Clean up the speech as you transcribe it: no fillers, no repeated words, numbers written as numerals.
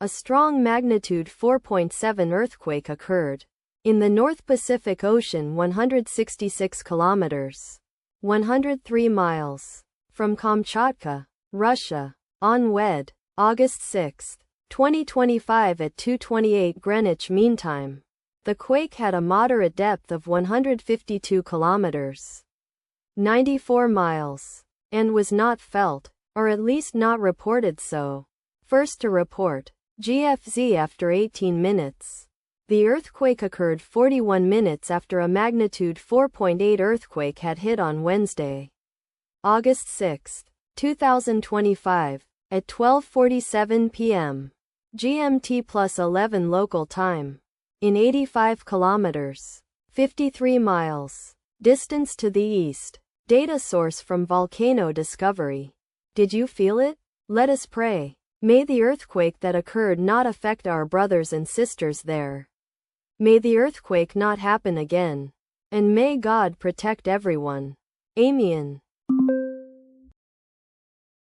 A strong magnitude 4.7 earthquake occurred in the North Pacific Ocean 166 kilometers 103 miles from Kamchatka, Russia, on August 6, 2025 at 2:28 Greenwich Mean Time. The quake had a moderate depth of 152 kilometers 94 miles and was not felt, or at least not reported so. First to report, GFZ after 18 minutes. The earthquake occurred 41 minutes after a magnitude 4.8 earthquake had hit on Wednesday, August 6, 2025, at 12:47 p.m. GMT plus 11 local time. In 85 kilometers, 53 miles, distance to the east. Data source from Volcano Discovery. Did you feel it? Let us pray. May the earthquake that occurred not affect our brothers and sisters there. May the earthquake not happen again. And may God protect everyone. Amen.